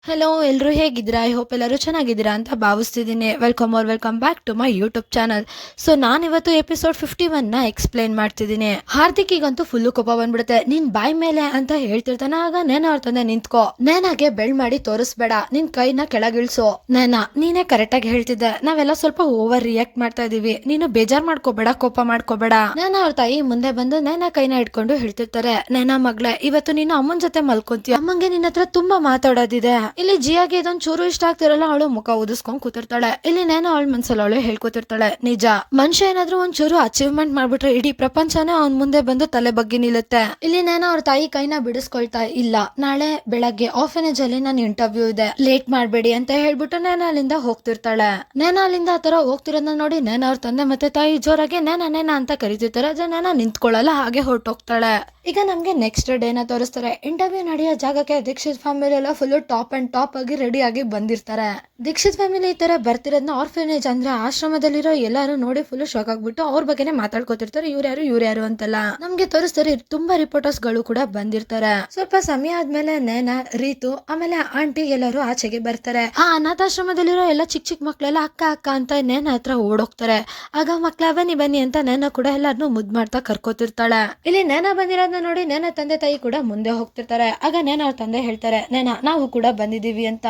Hello ಎಲ್ಲರೂ ಹೇಗಿದ್ದೀರಾ? I hope ಎಲ್ಲರೂ ಚೆನ್ನಾಗಿದ್ದೀರಾ ಅಂತ ಭಾವಿಸ್ತಿದ್ದೀನಿ. Welcome back to my YouTube channel. So ನಾನಿವತ್ತು ಎಪಿಸೋಡ್ 51ನ ಎಕ್ಸ್ಪ್ಲೈನ್ ಮಾಡ್ತಿದ್ದೀನಿ. ಹಾರ್ದಿಕಿಗಂತೂ ಫುಲ್ಲು ಕೋಪ ಬಂದ್ಬಿಡುತ್ತೆ. ನಿನ್ ಬಾಯ್ ಮೇಲೆ ಅಂತ ಹೇಳ್ತಿರ್ತಾನೆ. ಆಗ ನೇನ ಅವ್ರ ತಂದೆ ನಿಂತ್ಕೋ, ನೇನಾಗೆ ಬೆಳ್ ಮಾಡಿ ತೋರಿಸ್ಬೇಡ, ನಿನ್ ಕೈನ ಕೆಳಗಿಳಿಸೋ. ನೇನಾ ನೀನೇ ಕರೆಕ್ಟಾಗಿ ಹೇಳ್ತಿದ್ದೆ, ನಾವೆಲ್ಲ ಸ್ವಲ್ಪ ಓವರ್ ರಿಯಾಕ್ಟ್ ಮಾಡ್ತಾ ಇದೀವಿ, ನೀನು ಬೇಜಾರ್ ಮಾಡ್ಕೋಬೇಡ, ಕೋಪ ಮಾಡ್ಕೋಬೇಡ. ನೇನ ಅವ್ರ ತಾಯಿ ಮುಂದೆ ಬಂದು ನೇನ ಕೈನ ಇಟ್ಕೊಂಡು ಹೇಳ್ತಿರ್ತಾರೆ, ನೇನಾ ಮಗ್ಳೆ ಇವತ್ತು ನೀನು ಅಮ್ಮನ ಜೊತೆ ಮಲ್ಕೊಂತೀಯ, ಅಮ್ಮಂಗೆ ನಿನ್ನ ಹತ್ರ ತುಂಬಾ ಮಾತಾಡೋದಿದೆ. ಇಲ್ಲಿ ಜಿಯಾಗೆ ಇದೊಂದು ಚೂರು ಇಷ್ಟ ಆಗ್ತಿರಲ್ಲ, ಅವಳು ಮುಖ ಉದಿಸ್ಕೊಂಡ್ ಕೂತಿರ್ತಾಳೆ. ಇಲ್ಲಿ ನೇನೋ ಅವಳ ಮನ್ಸಲ್ಲಿ ಅವಳು ಹೇಳ್ಕೊತಿರ್ತಾಳೆ, ನಿಜ ಮನುಷ್ಯ ಏನಾದ್ರೂ ಒಂಚೂರು ಅಚೀವ್ಮೆಂಟ್ ಮಾಡ್ಬಿಟ್ರೆ ಇಡೀ ಪ್ರಪಂಚನೇ ಅವನ್ ಮುಂದೆ ಬಂದು ತಲೆ ಬಗ್ಗೆ ನಿಲ್ಲುತ್ತೆ. ಇಲ್ಲಿ ನೇನೋ ಅವ್ರ ತಾಯಿ ಕೈನ ಬಿಡಿಸ್ಕೊಳ್ತಾ ಇಲ್ಲ, ನಾಳೆ ಬೆಳಗ್ಗೆ ಆಫನೇಜ್ ಅಲ್ಲಿ ನಾನು ಇಂಟರ್ವ್ಯೂ ಇದೆ, ಲೇಟ್ ಮಾಡ್ಬೇಡಿ ಅಂತ ಹೇಳ್ಬಿಟ್ಟು ನೇನಾ ಅಲ್ಲಿಂದ ಹೋಗ್ತಿರ್ತಾಳೆ. ನೇನಾ ಅಲ್ಲಿಂದ ಆ ತರ ಹೋಗ್ತಿರೋದನ್ನ ನೋಡಿ ನೇನಾ ಅವ್ರ ತಂದೆ ಮತ್ತೆ ತಾಯಿ ಜೋರಾಗಿ ನೇನಾ ಅಂತ ಕರಿತಿರ್ತಾರೆ. ಅದೇ ನೇನಾ ನಿಂತ್ಕೊಳ್ಳಲ್ಲ, ಹಾಗೆ ಹೊರಟೋಗ್ತಾಳೆ. ಈಗ ನಮ್ಗೆ ನೆಕ್ಸ್ಟ್ ಡೇನ ತೋರಿಸ್ತಾರೆ. ಇಂಟರ್ವ್ಯೂ ನಡೆಯೋ ಜಾಗಕ್ಕೆ ದೀಕ್ಷಿತ್ ಫ್ಯಾಮಿಲಿ ಎಲ್ಲ ಫುಲ್ ಟಾಪ್ ಅಂಡ್ ಟಾಪ್ ಆಗಿ ರೆಡಿ ಆಗಿ ಬಂದಿರ್ತಾರೆ. ದೀಕ್ಷಿತ್ ಫ್ಯಾಮಿಲಿ ಈ ತರ ಬರ್ತಿರೋದನ್ನ ಆರ್ಫನೇಜ್ ಅಂದ್ರೆ ಆಶ್ರಮದಲ್ಲಿರೋ ಎಲ್ಲಾರು ನೋಡಿ ಫುಲ್ ಶಾಕ್ ಆಗ್ಬಿಟ್ಟು ಅವ್ರ ಬಗ್ಗೆನೇ ಮಾತಾಡ್ಕೋತಿರ್ತಾರೆ. ಇವ್ರ್ಯಾರು ಅಂತೆಲ್ಲ ನಮ್ಗೆ ತೋರಿಸ್ತಾರೆ. ತುಂಬಾ ರಿಪೋರ್ಟರ್ಸ್ ಗಳು ಕೂಡ ಬಂದಿರ್ತಾರೆ. ಸ್ವಲ್ಪ ಸಮಯ ಆದ್ಮೇಲೆ ನೇನಾ, ರೀತು ಆಮೇಲೆ ಆಂಟಿ ಎಲ್ಲರೂ ಆಚೆಗೆ ಬರ್ತಾರೆ. ಆ ಅನಾಥಾಶ್ರಮದಲ್ಲಿರೋ ಎಲ್ಲ ಚಿಕ್ಕ ಮಕ್ಳೆಲ್ಲ ಅಕ್ಕ ಅಂತ ನೇನಾ ಹತ್ರ ಓಡೋಗ್ತಾರೆ. ಆಗ ಮಕ್ಳ ಬನ್ನಿ ಅಂತ ನೇನಾ ಕೂಡ ಎಲ್ಲಾರನ್ನೂ ಮುದ್ ಮಾಡ್ತಾ ಕರ್ಕೋತಿರ್ತಾಳೆ. ಇಲ್ಲಿ ನೇನಾ ಬಂದಿರೋದನ್ನ ನೋಡಿ ನೇನಾ ತಂದೆ ತಾಯಿ ಕೂಡ ಮುಂದೆ ಹೋಗ್ತಿರ್ತಾರೆ. ಆಗ ನೇನಾ ಅವ್ರ ತಂದೆ ಹೇಳ್ತಾರೆ, ನೇನಾ ನಾವು ಕೂಡ ಬಂದಿದೀವಿ ಅಂತ.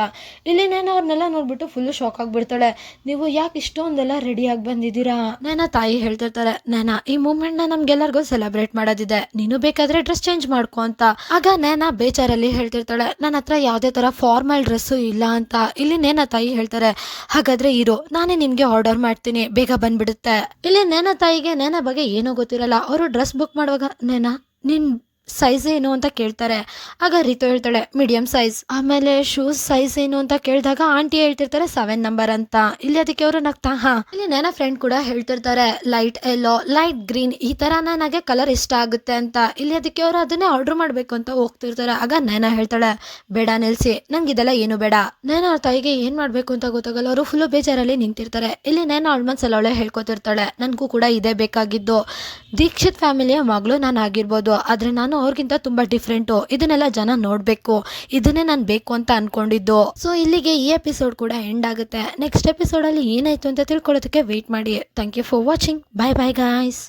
ಇಲ್ಲಿ ನೇನಾ ಅವ್ರನ್ನೆಲ್ಲ ನೋಡ್ಬಿಟ್ಟು ಫುಲ್ ಶಾಕ್ ಆಗ್ಬಿಡ್ತಾಳೆ. ನೀವು ಯಾಕೆ ಇಷ್ಟೊಂದೆಲ್ಲ ರೆಡಿ ಆಗಿ ಬಂದಿದ್ದೀರಾ? ನೇನಾ ತಾಯಿ ಹೇಳ್ತಿರ್ತಾರೆ, ನೇನಾ ಈ ಮೂಮೆಂಟ್ ನ ನಮ್ಗೆಲ್ಲರಿಗೂ ಸೆಲೆಬ್ರೇಟ್ ಮಾಡೋದಿದೆ, ನೀನು ಬೇಕಾದ್ರೆ ಡ್ರೆಸ್ ಚೇಂಜ್ ಮಾಡ್ಕೊ ಅಂತ. ಆಗ ನೇನಾ ಬೇಜಾರಲ್ಲಿ ಹೇಳ್ತಿರ್ತಾಳೆ, ನನ್ನ ಹತ್ರ ಯಾವ್ದೇ ತರ ಫಾರ್ಮಲ್ ಡ್ರೆಸ್ಸು ಇಲ್ಲ ಅಂತ. ಇಲ್ಲಿ ನೇನಾ ತಾಯಿ ಹೇಳ್ತಾರೆ, ಹಾಗಾದ್ರೆ ಇರೋ ನಾನೇ ನಿನ್ಗೆ ಆರ್ಡರ್ ಮಾಡ್ತೀನಿ, ಬೇಗ ಬಂದ್ಬಿಡುತ್ತೆ. ಇಲ್ಲಿ ನೇನಾ ತಾಯಿಗೆ ನೇನಾ ಬಗ್ಗೆ ಏನೂ ಗೊತ್ತಿರಲ್ಲ. ಅವರು ಡ್ರೆಸ್ ಬುಕ್ ಮಾಡುವಾಗ, ನೇನಾ ನಿನ್ ಸೈಜ್ ಏನು ಅಂತ ಕೇಳ್ತಾರೆ. ಆಗ ರೀತು ಹೇಳ್ತಾಳೆ, ಮೀಡಿಯಂ ಸೈಜ್. ಆಮೇಲೆ ಶೂಸ್ ಸೈಜ್ ಏನು ಅಂತ ಕೇಳಿದಾಗ ಆಂಟಿ ಹೇಳ್ತಿರ್ತಾರೆ 7 ನಂಬರ್ ಅಂತ. ಇಲ್ಲಿ ಅದಕ್ಕೆ ಅವರು ನಗ್ತಾ ಇಲ್ಲಿ ನೇನಾ ಫ್ರೆಂಡ್ ಕೂಡ ಹೇಳ್ತಿರ್ತಾರೆ, ಲೈಟ್ ಯೆಲ್ಲೋ, ಲೈಟ್ ಗ್ರೀನ್ ಈ ತರ ನನಗೆ ಕಲರ್ ಇಷ್ಟ ಆಗುತ್ತೆ ಅಂತ. ಇಲ್ಲಿ ಅದಕ್ಕೆ ಅವರು ಅದನ್ನೇ ಆರ್ಡರ್ ಮಾಡ್ಬೇಕು ಅಂತ ಹೋಗ್ತಿರ್ತಾರೆ. ಆಗ ನೇನಾ ಹೇಳ್ತಾಳೆ, ಬೇಡ ನಿಲ್ಸಿ, ನಂಗೆ ಇದೆಲ್ಲ ಏನು ಬೇಡ. ನೇನಾ ಅವ್ರ ತಾಯಿಗೆ ಏನ್ ಮಾಡ್ಬೇಕು ಅಂತ ಗೊತ್ತಾಗಲ್ಲ. ಅವರು ಫುಲ್ ಬೇಜಾರಲ್ಲಿ ನಿಂತಿರ್ತಾರೆ. ಇಲ್ಲಿ ನೇನಾ ಅವಳ ಮನ್ಸಲ್ಲಿ ಅವಳೆ ಹೇಳ್ಕೊತಿರ್ತಾಳೆ, ನನ್ಗೂ ಕೂಡ ಇದೇ ಬೇಕಾಗಿದ್ದು, ದೀಕ್ಷಿತ್ ಫ್ಯಾಮಿಲಿಯ ಮಗಳು ನಾನು ಆಗಿರ್ಬೋದು, ಆದ್ರೆ ನಾನು ಅವ್ರಿಗಿಂತ ತುಂಬಾ ಡಿಫ್ರೆಂಟು, ಇದನ್ನೆಲ್ಲ ಜನ ನೋಡ್ಬೇಕು, ಇದನ್ನೇ ನಾನು ಬೇಕು ಅಂತ ಅನ್ಕೊಂಡಿದ್ದು. ಸೊ ಇಲ್ಲಿಗೆ ಈ ಎಪಿಸೋಡ್ ಕೂಡ ಎಂಡ್ ಆಗುತ್ತೆ. ನೆಕ್ಸ್ಟ್ ಎಪಿಸೋಡ್ ಅಲ್ಲಿ ಏನಾಯ್ತು ಅಂತ ತಿಳ್ಕೊಳ್ಳೋದಕ್ಕೆ ವೇಟ್ ಮಾಡಿ. Thank you for watching. Bye guys.